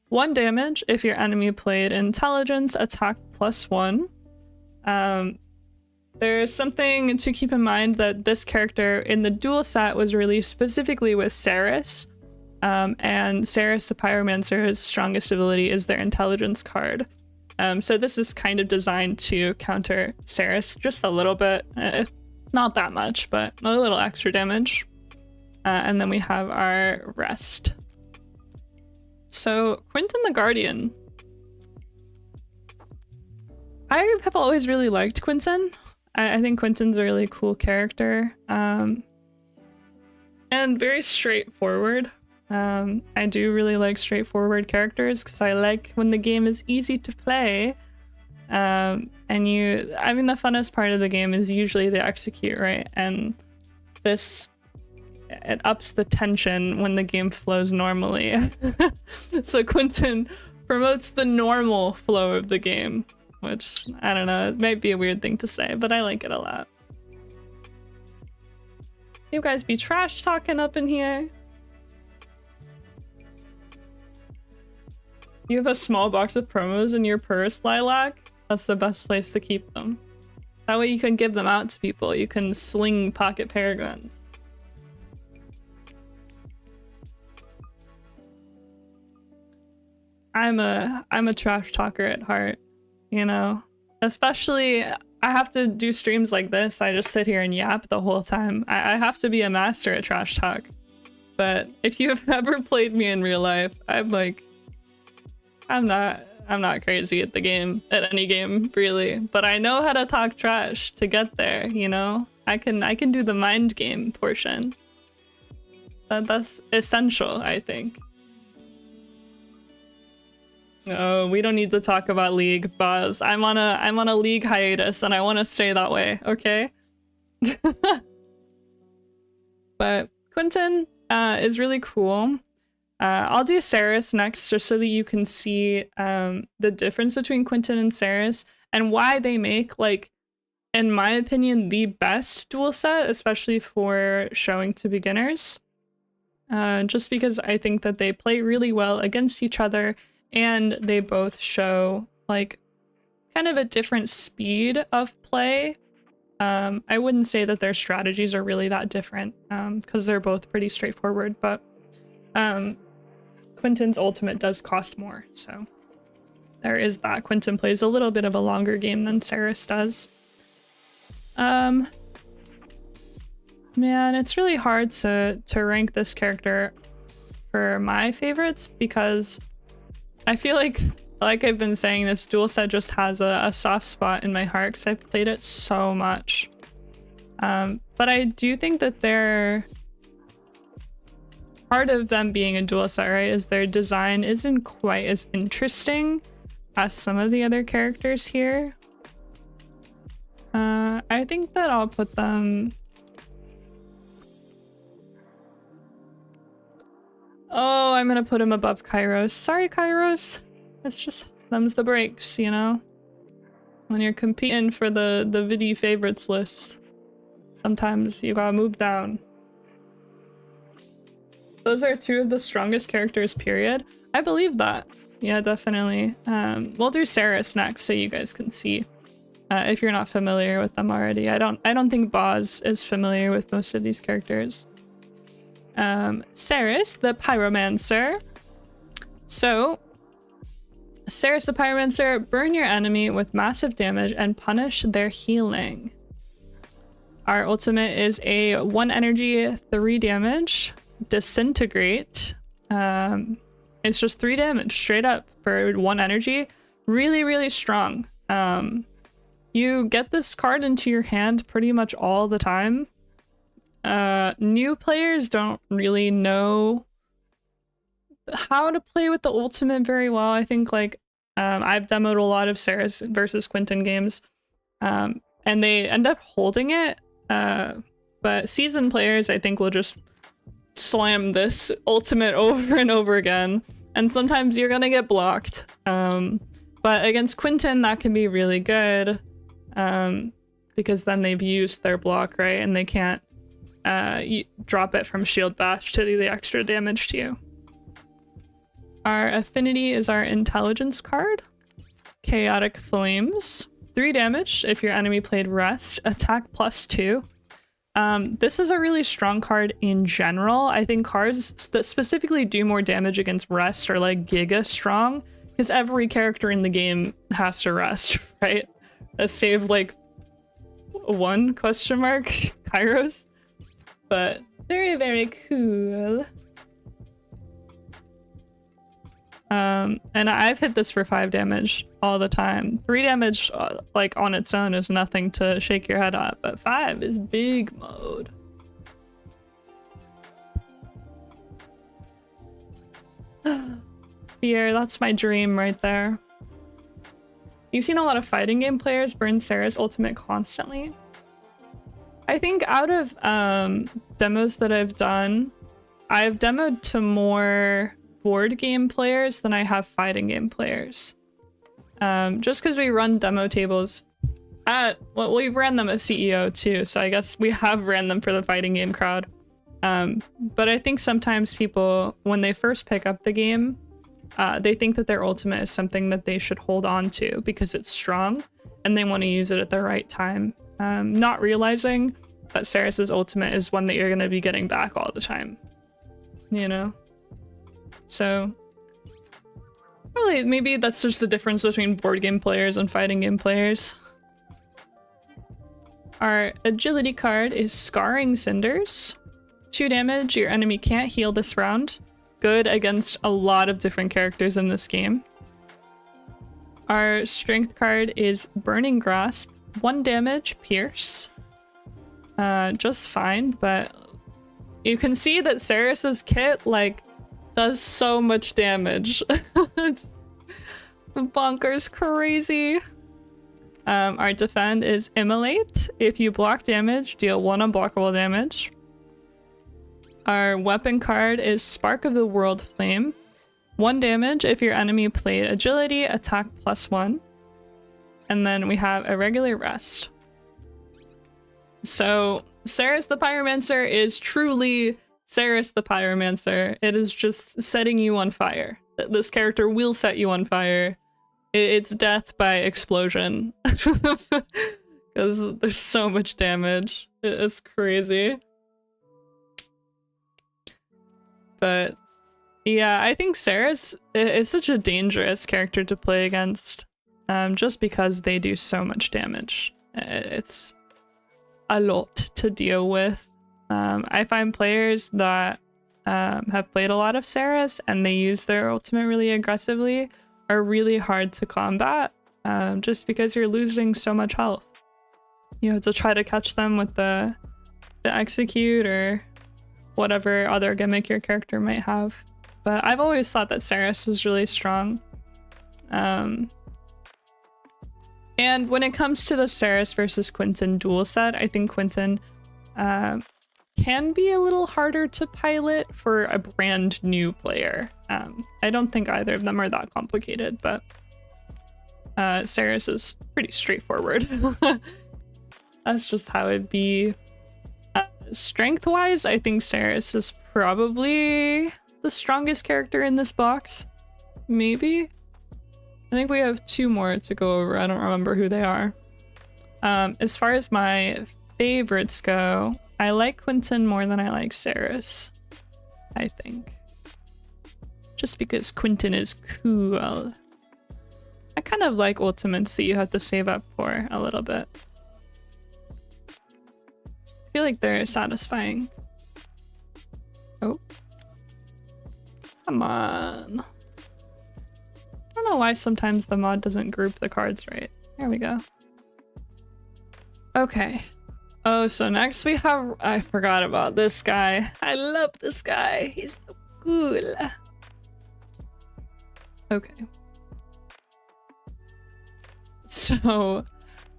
1 damage if your enemy played intelligence, attack +1. There's something to keep in mind that this character in the dual set was released specifically with Ceres. And Ceres the Pyromancer's strongest ability is their intelligence card. So this is kind of designed to counter Ceres just a little bit. Not that much, but a little extra damage. And then we have our rest. So Quentin the Guardian. I have always really liked Quentin. I think Quentin's a really cool character. And very straightforward. I do really like straightforward characters because I like when the game is easy to play. I mean, the funnest part of the game is usually the execute, right? And this, it ups the tension when the game flows normally. So Quentin promotes the normal flow of the game, which, I don't know, it might be a weird thing to say, but I like it a lot. You guys be trash talking up in here. You have a small box of promos in your purse, Lilac? That's the best place to keep them. That way you can give them out to people. You can sling Pocket Paragons. I'm a trash talker at heart, you know? Especially, I have to do streams like this. I just sit here and yap the whole time. I have to be a master at trash talk. But if you have ever played me in real life, I'm not crazy at the game, at any game, really. But I know how to talk trash to get there, you know? I can do the mind game portion. That's essential, I think. Oh, we don't need to talk about League, Boz. I'm on a League hiatus and I want to stay that way, okay? But Quentin is really cool. I'll do Ceres next just so that you can see the difference between Quentin and Ceres and why they make, like, in my opinion, the best duel set, especially for showing to beginners. Just because I think that they play really well against each other and they both show, like, kind of a different speed of play. I wouldn't say that their strategies are really that different because they're both pretty straightforward, but Quentin's ultimate does cost more, so there is that. Quentin plays a little bit of a longer game than Ceres does. Man, it's really hard to rank this character for my favorites because I feel like I've been saying, this duel set just has a soft spot in my heart because I've played it so much. But I do think that part of them being a duel set, right, is their design isn't quite as interesting as some of the other characters here. I think that I'll put them... Oh, I'm gonna put him above Kairos. Sorry, Kairos. It's just, them's the breaks, you know? When you're competing for the Vidi favorites list, sometimes you gotta move down. Those are 2 of the strongest characters, period. I believe that. Yeah, definitely. We'll do Ceres next so you guys can see if you're not familiar with them already. I don't think Boz is familiar with most of these characters. Ceres, the Pyromancer. So, Ceres the Pyromancer, burn your enemy with massive damage and punish their healing. Our ultimate is a 1 energy, 3 damage, disintegrate. It's just 3 damage straight up for 1 energy. Really, really strong. You get this card into your hand pretty much all the time. New players don't really know how to play with the ultimate very well. I think like I've demoed a lot of Ceres versus Quinton games, and they end up holding it. But seasoned players, I think, will just slam this ultimate over and over again, and sometimes you're gonna get blocked. But against Quinton, that can be really good, because then they've used their block, right, and they can't drop it from Shield Bash to do the extra damage to you. Our affinity is our intelligence card. Chaotic Flames. 3 damage if your enemy played Rest. Attack +2. This is a really strong card in general. I think cards that specifically do more damage against Rest are like giga strong, because every character in the game has to rest, right? Save like 1 question mark Kairos. But very, very cool. And I've hit this for 5 damage all the time. 3 damage, like on its own, is nothing to shake your head at, but 5 is big mode. Fear, that's my dream right there. You've seen a lot of fighting game players burn Ceres ultimate constantly. I think out of demos that I've done, I've demoed to more board game players than I have fighting game players. Just because we run demo tables at, well, we've ran them at CEO too, so I guess we have ran them for the fighting game crowd. But I think sometimes people, when they first pick up the game, they think that their ultimate is something that they should hold on to because it's strong, and they want to use it at the right time. Not realizing that Ceres' ultimate is one that you're going to be getting back all the time, you know? So, probably, maybe that's just the difference between board game players and fighting game players. Our agility card is Scarring Cinders. 2 damage, your enemy can't heal this round. Good against a lot of different characters in this game. Our strength card is Burning Grasp. 1 damage, Pierce. Just fine, but you can see that Ceres' kit, like, does so much damage. It's bonkers crazy. Our defend is Immolate. If you block damage, deal 1 unblockable damage. Our weapon card is Spark of the World Flame. 1 damage if your enemy played agility, attack +1. And then we have a regular rest. So Ceres the Pyromancer is truly Ceres the Pyromancer. It is just setting you on fire. This character will set you on fire. It's death by explosion. Because there's so much damage. It's crazy. But yeah, I think Ceres is such a dangerous character to play against. Just because they do so much damage. It's a lot to deal with. I find players that have played a lot of Ceres and they use their ultimate really aggressively are really hard to combat, just because you're losing so much health. You have to try to catch them with the execute or whatever other gimmick your character might have. But I've always thought that Ceres was really strong. And when it comes to the Ceres versus Quinton duel set, I think Quinton can be a little harder to pilot for a brand new player. I don't think either of them are that complicated, but Ceres is pretty straightforward. That's just how it'd be. Strength-wise, I think Ceres is probably the strongest character in this box. Maybe? I think we have 2 more to go over. I don't remember who they are. As far as my favorites go, I like Quinton more than I like Ceres, I think. just because Quentin is cool. I kind of like ultimates that you have to save up for a little bit. I feel like they're satisfying. Oh. Come on. I don't know why sometimes the mod doesn't group the cards right. There we go. Okay. Oh, so next we have... I forgot about this guy. I love this guy. He's so cool. Okay. So,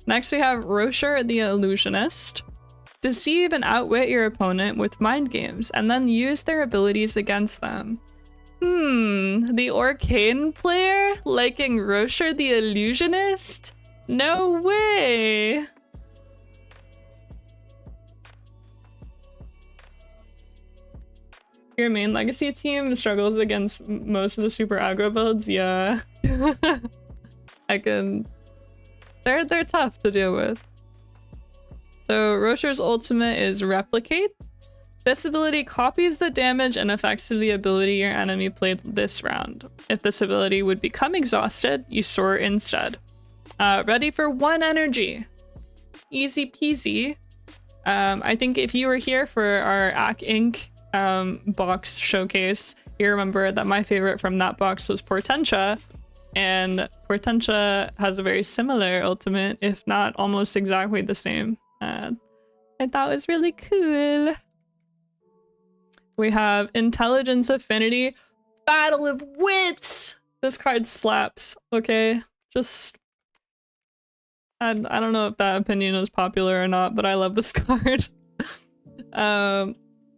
next we have Rocher the Illusionist. Deceive and outwit your opponent with mind games, and then use their abilities against them. The Arcane player liking Rocher the Illusionist? No way! Your main legacy team struggles against most of the super aggro builds? Yeah. I can... They're tough to deal with. So Rocher's ultimate is Replicate. This ability copies the damage and effects of the ability your enemy played this round. If this ability would become exhausted, you store it instead. Ready for 1 energy. Easy peasy. I think if you were here for our Ac Inc. Box showcase, you remember that my favorite from that box was Portentia, and Portentia has a very similar ultimate, if not almost exactly the same. I thought it was really cool. We have Intelligence Affinity, Battle of Wits. This card slaps, okay? Just... I don't know if that opinion is popular or not, but I love this card.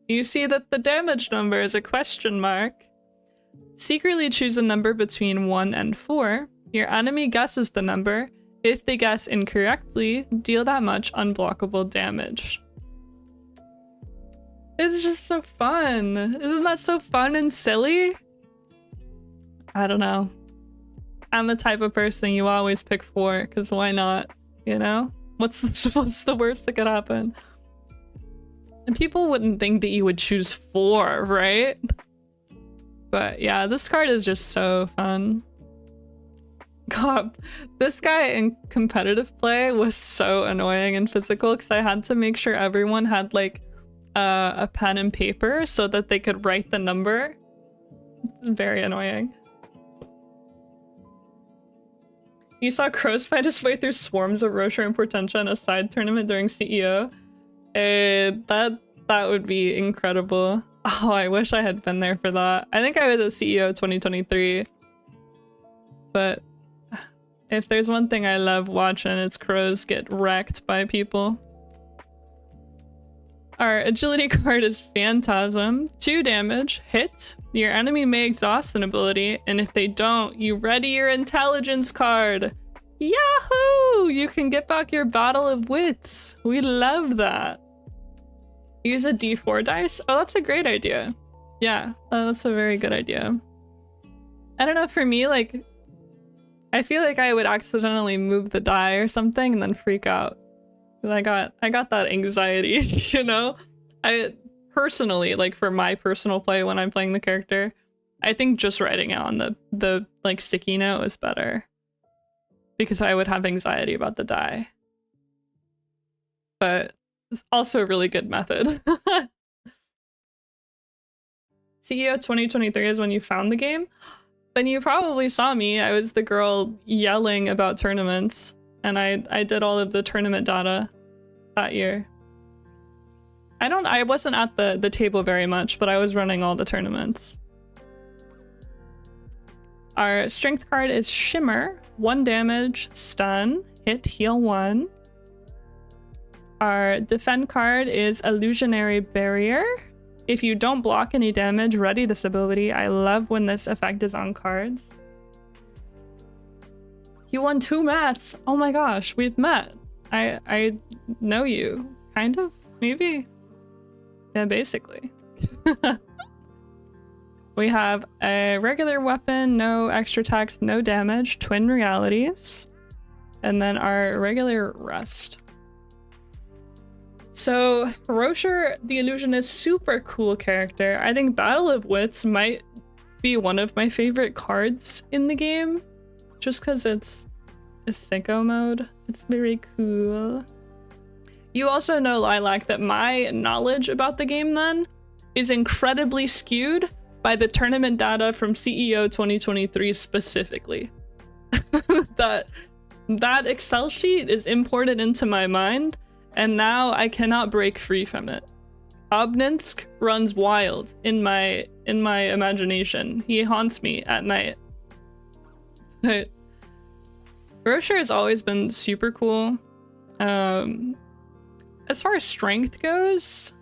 You see that the damage number is a question mark. Secretly choose a number between 1 and 4. Your enemy guesses the number. If they guess incorrectly, deal that much unblockable damage. It's just so fun. Isn't that so fun and silly? I don't know. I'm the type of person you always pick 4, because why not? You know? What's the worst that could happen? And people wouldn't think that you would choose 4, right? But yeah, this card is just so fun. God, this guy in competitive play was so annoying in physical because I had to make sure everyone had like a pen and paper so that they could write the number. Very annoying. You saw Crows fight his way through swarms of Rocher and Portentia in a side tournament during CEO. That would be incredible. Oh, I wish I had been there for that. I think I was at CEO 2023. But if there's one thing I love watching, it's Crows get wrecked by people. Our agility card is Phantasm. 2 damage, hit. Your enemy may exhaust an ability, and if they don't, you ready your intelligence card. Yahoo! You can get back your Battle of Wits. We love that. Use a d4 dice? Oh, that's a great idea. Yeah, that's a very good idea. I don't know, for me, like, I feel like I would accidentally move the die or something and then freak out. I got that anxiety, you know? I personally, like for my personal play when I'm playing the character, I think just writing it on the like sticky note is better. Because I would have anxiety about the die. But it's also a really good method. CEO 2023 is when you found the game? Then you probably saw me. I was the girl yelling about tournaments. And I did all of the tournament data that year. I wasn't at the table very much, but I was running all the tournaments. Our strength card is Shimmer. 1 damage, stun, hit, heal 1. Our defend card is Illusionary Barrier. If you don't block any damage, ready this ability. I love when this effect is on cards. You won 2 mats. Oh my gosh, we've met. I know you. Kind of? Maybe? Yeah, basically. We have a regular weapon, no extra attacks, no damage, Twin Realities. And then our regular Rust. So, Rocher the Illusionist, super cool character. I think Battle of Wits might be one of my favorite cards in the game, just because it's a sicko mode. It's very cool. You also know, Lilac, that my knowledge about the game then is incredibly skewed by the tournament data from CEO 2023 specifically. That Excel sheet is imported into my mind, and now I cannot break free from it. Obninsk runs wild in my imagination. He haunts me at night. But Rocher has always been super cool. As far as strength goes,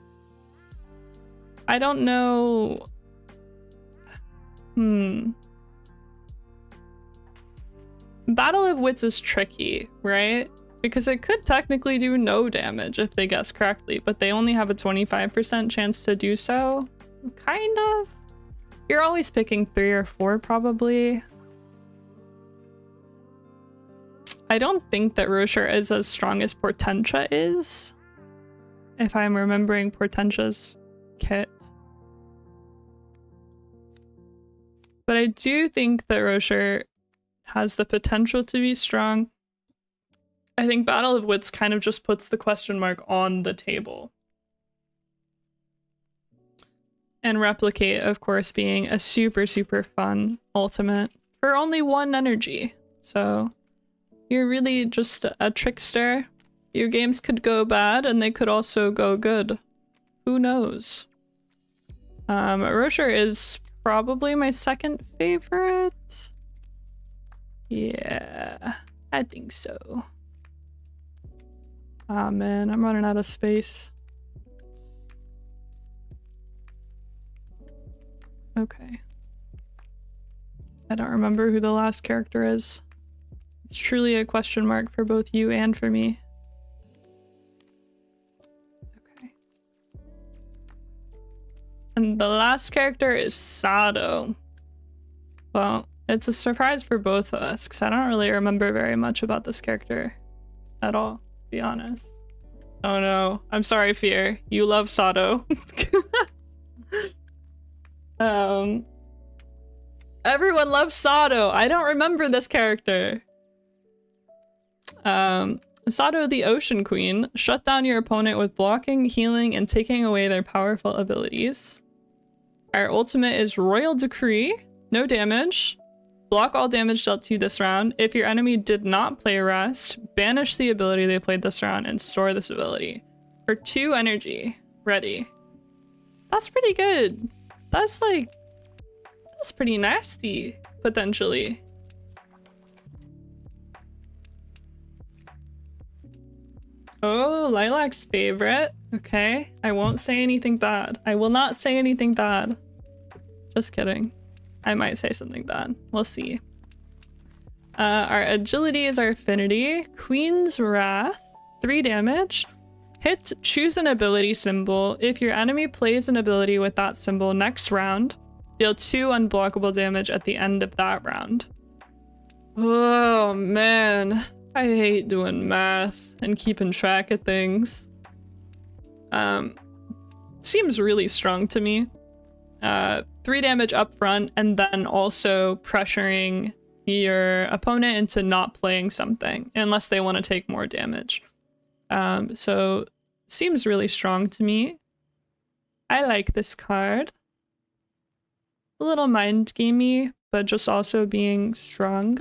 I don't know. Battle of Wits is tricky, right? Because it could technically do no damage if they guess correctly, but they only have a 25% chance to do so. Kind of. You're always picking 3 or 4 probably. I don't think that Rocher is as strong as Portentia is, if I'm remembering Portentia's kit. But I do think that Rocher has the potential to be strong. I think Battle of Wits kind of just puts the question mark on the table. And Replicate, of course, being a super, super fun ultimate for only 1 energy. So you're really just a trickster. Your games could go bad and they could also go good. Who knows? Rocher is probably my second favorite. Yeah, I think so. Ah, man, I'm running out of space. Okay. I don't remember who the last character is. It's truly a question mark for both you and for me. Okay. And the last character is Sado. Well, it's a surprise for both of us, because I don't really remember very much about this character at all, to be honest. Oh no, I'm sorry, Fear. You love Sado. Everyone loves Sado. I don't remember this character. Sado the Ocean Queen. Shut down your opponent with blocking, healing, and taking away their powerful abilities. Our ultimate is Royal Decree. No damage. Block all damage dealt to you this round. If your enemy did not play Rest, banish the ability they played this round and store this ability. For 2 energy. Ready. That's pretty good. That's like... That's pretty nasty, potentially. Oh, Lilac's favorite. Okay, I won't say anything bad. I will not say anything bad. Just kidding. I might say something bad. We'll see. Our agility is our affinity. Queen's Wrath. 3 damage. Hit, choose an ability symbol. If your enemy plays an ability with that symbol next round, deal 2 unblockable damage at the end of that round. Oh man, I hate doing math and keeping track of things. Seems really strong to me. 3 damage up front, and then also pressuring your opponent into not playing something unless they want to take more damage. So seems really strong to me. I like this card. A little mind gamey, but just also being strong.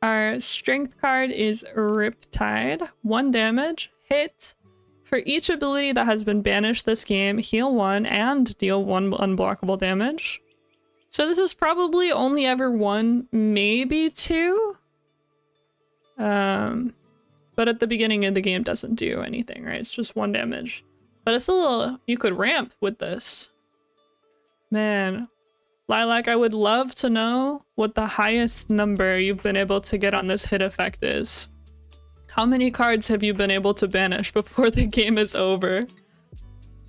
Our strength card is Riptide. 1 damage. Hit. For each ability that has been banished this game, heal 1 and deal 1 unblockable damage. So this is probably only ever 1, maybe 2. But at the beginning of the game doesn't do anything, right? It's just 1 damage. But it's a little... You could ramp with this. Man. Lilac, I would love to know what the highest number you've been able to get on this hit effect is. How many cards have you been able to banish before the game is over?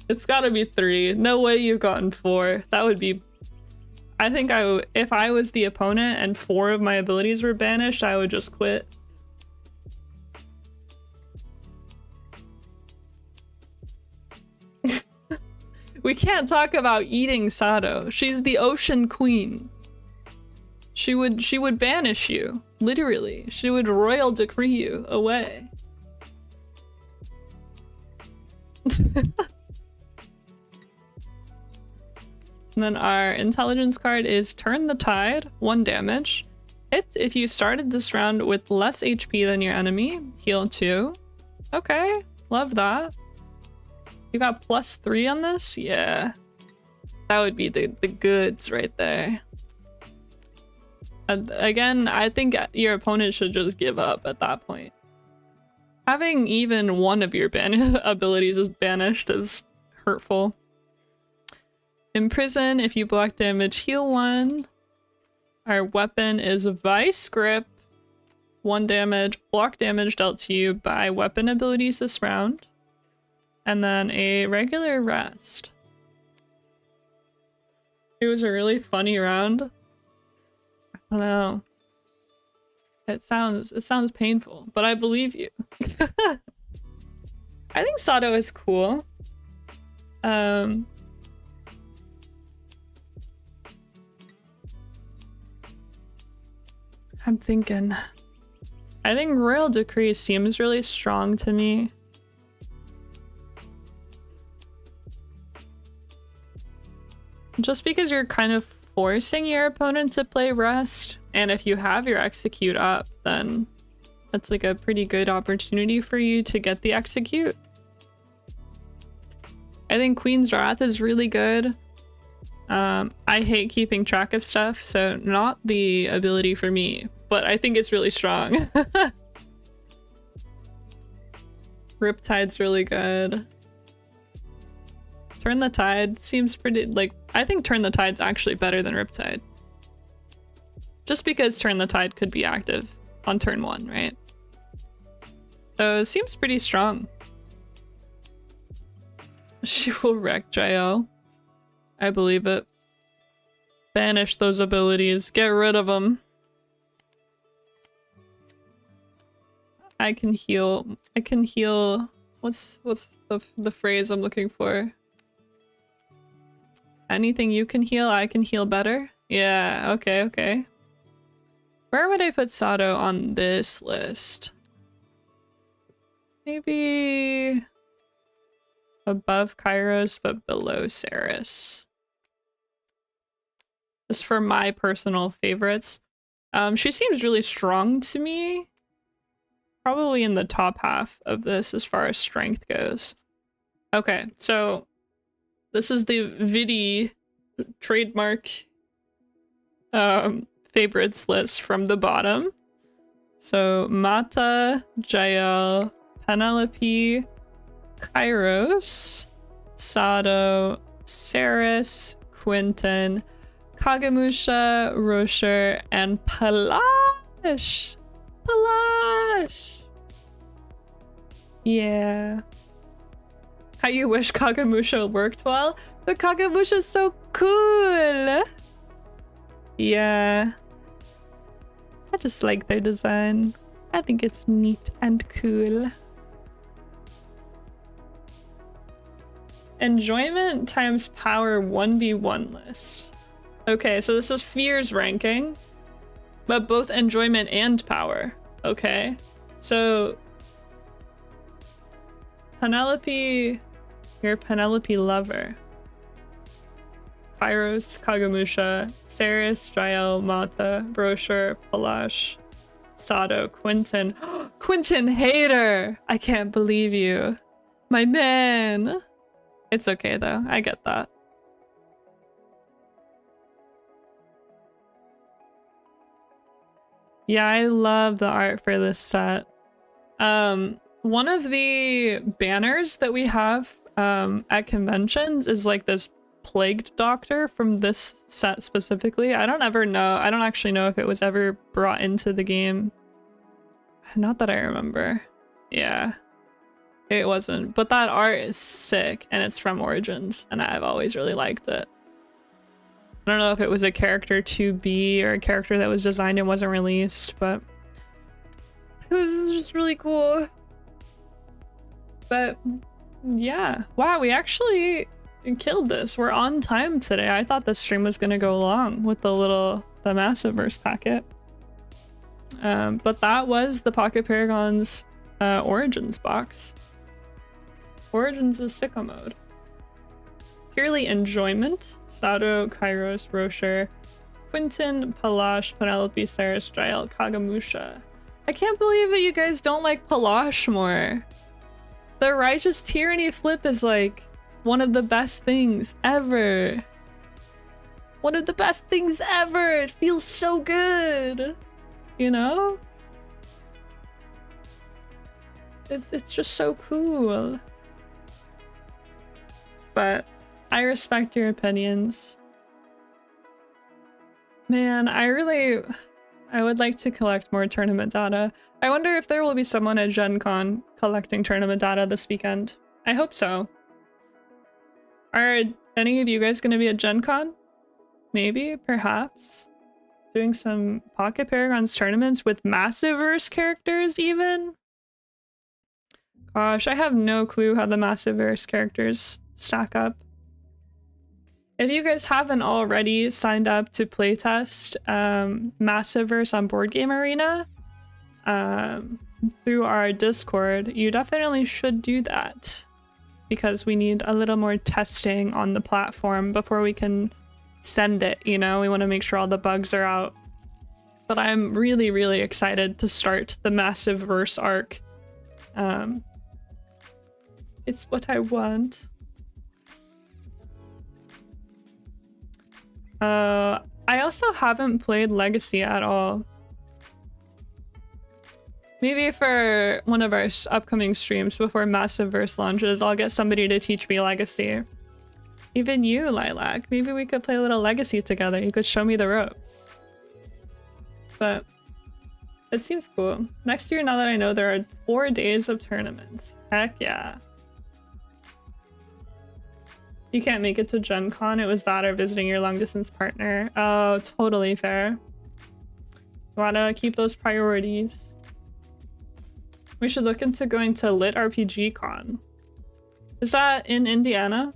It's gotta be 3. No way you've gotten 4. That would be... I think if I was the opponent and 4 of my abilities were banished, I would just quit. We can't talk about eating Sato. She's the ocean queen. She would banish you, literally. She would royal decree you away. And then our intelligence card is Turn the Tide, 1 damage. If you started this round with less HP than your enemy, heal 2. Okay, love that. You got +3 on this? Yeah. That would be the goods right there. And again, I think your opponent should just give up at that point. Having even one of your abilities is banished is hurtful. Imprison, if you block damage, heal 1. Our weapon is Vice Grip. 1 damage, block damage dealt to you by weapon abilities this round. And then a regular rest. It was a really funny round. I don't know. It sounds painful, but I believe you. I think Sato is cool. I'm thinking. I think Royal Decree seems really strong to me. Just because you're kind of forcing your opponent to play rest, and if you have your execute up, then that's like a pretty good opportunity for you to get the execute. I think Queen's Wrath is really good. I hate keeping track of stuff, so not the ability for me, but I think it's really strong. Riptide's really good. Turn the Tide seems pretty, like, I think Turn the Tide's actually better than Riptide. Just because Turn the Tide could be active on turn 1, right? So it seems pretty strong. She will wreck Jael. I believe it. Banish those abilities. Get rid of them. I can heal. What's the phrase I'm looking for? Anything you can heal, I can heal better? Yeah, okay. Where would I put Sato on this list? Maybe above Kairos, but below Ceres. Just for my personal favorites. She seems really strong to me. Probably in the top half of this as far as strength goes. Okay, so this is the Vidi trademark favorites list from the bottom. So Mata, Jael, Penelope, Kairos, Sato, Ceres, Quinton, Kagemusha, Rocher, and Palash. Yeah. How you wish Kagemusha worked well? But Kagemusha's so cool! Yeah. I just like their design. I think it's neat and cool. Enjoyment times power 1v1 list. Okay, so this is Fear's ranking, but both enjoyment and power. Okay, so Penelope, you're a Penelope lover. Kairos, Kagemusha, Ceres, Jael, Mata, Rocher, Palash, Sato, Quinton. Quinton hater! I can't believe you. My man! It's okay though, I get that. Yeah, I love the art for this set. One of the banners that we have at conventions is like this plagued doctor from this set specifically. I don't actually know if it was ever brought into the game. Not that I remember. Yeah, it wasn't. But that art is sick and it's from Origins and I've always really liked it. I don't know if it was a character to be or a character that was designed and wasn't released, but it was just really cool. But yeah, wow, we actually killed this. We're on time today. I thought the stream was gonna go long with the Massiveverse packet. But that was the Pocket Paragons Origins box. Origins is sicko mode. Purely enjoyment. Sado, Kairos, Rocher, Quinton, Palash, Penelope, Saris, Jael, Kagamusha. I can't believe that you guys don't like Palash more. The Righteous Tyranny flip is like one of the best things ever. One of the best things ever. It feels so good. You know? It's just so cool. But I respect your opinions. Man, I would like to collect more tournament data. I wonder if there will be someone at Gen Con collecting tournament data this weekend. I hope so. Are any of you guys going to be at Gen Con? Maybe, perhaps. Doing some Pocket Paragons tournaments with Massiveverse characters even? Gosh, I have no clue how the Massiveverse characters stack up. If you guys haven't already signed up to playtest Massiveverse on Board Game Arena through our Discord, you definitely should do that because we need a little more testing on the platform before we can send it, you know? We want to make sure all the bugs are out. But I'm really, really excited to start the Massiveverse arc. It's what I want. I also haven't played Legacy at all. Maybe for one of our upcoming streams before Massiveverse launches, I'll get somebody to teach me Legacy. Even you, Lilac. Maybe we could play a little Legacy together. You could show me the ropes. But it seems cool. Next year, now that I know there are 4 days of tournaments. Heck yeah. You can't make it to Gen Con. It was that or visiting your long distance partner. Oh, totally fair. Wanna keep those priorities. We should look into going to Lit RPG Con. Is that in Indiana?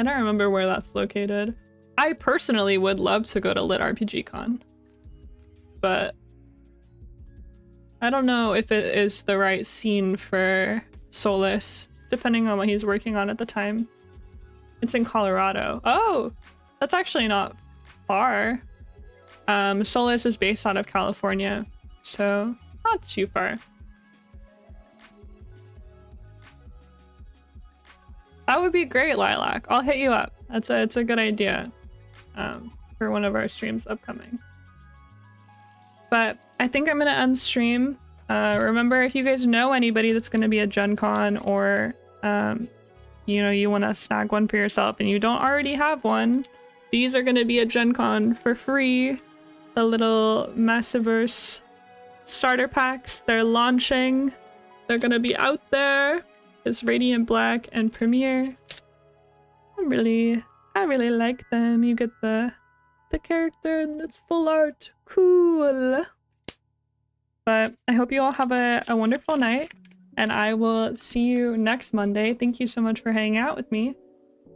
I don't remember where that's located. I personally would love to go to Lit RPG Con. But I don't know if it is the right scene for Solus, depending on what he's working on at the time. It's in Colorado. Oh, that's actually not far. Solus is based out of California, so not too far. That would be great, Lilac. I'll hit you up. It's a good idea for one of our streams upcoming. But I think I'm gonna end stream. Remember, if you guys know anybody that's gonna be at Gen Con or you know, you want to snag one for yourself and you don't already have one, these are gonna be at Gen Con for free. The little Massiveverse starter packs, they're launching. They're gonna be out there. It's Radiant Black and Premiere. I really like them. You get the character and it's full art. Cool. But I hope you all have a wonderful night, and I will see you next Monday. Thank you so much for hanging out with me,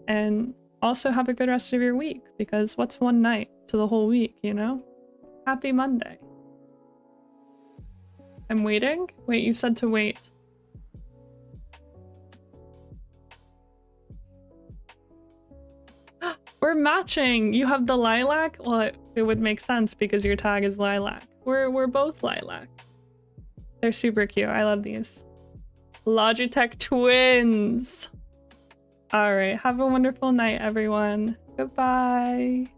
and also have a good rest of your week, because what's one night to the whole week, you know? Happy Monday. I'm waiting? Wait, you said to wait. We're matching! You have the lilac? Well, it would make sense because your tag is lilac. We're both lilac. They're super cute. I love these. Logitech twins! Alright, have a wonderful night, everyone. Goodbye!